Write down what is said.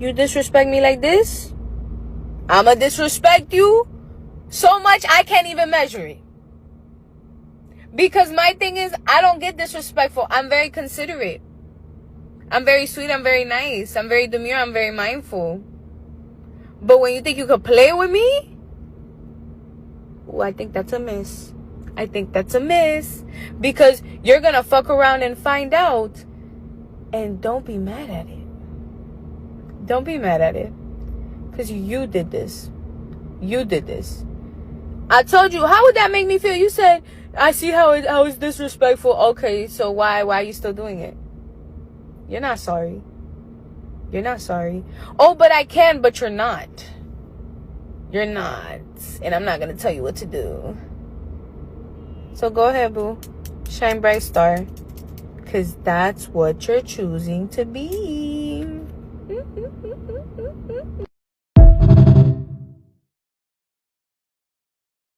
You disrespect me like this, I'ma disrespect you so much I can't even measure it. Because my thing is, I don't get disrespectful. I'm very considerate. I'm very sweet. I'm very nice. I'm very demure. I'm very mindful. But when you think you could play with me, ooh, I think that's a miss. I think that's a miss. Because you're going to fuck around and find out. And don't be mad at it. Don't be mad at it. Because you did this. You did this. I told you, how would that make me feel? You said, I see how it's disrespectful. Okay, so why are you still doing it? You're not sorry. You're not sorry. Oh, but I can, but you're not. You're not. And I'm not going to tell you what to do. So go ahead, boo. Shine bright star. Because that's what you're choosing to be.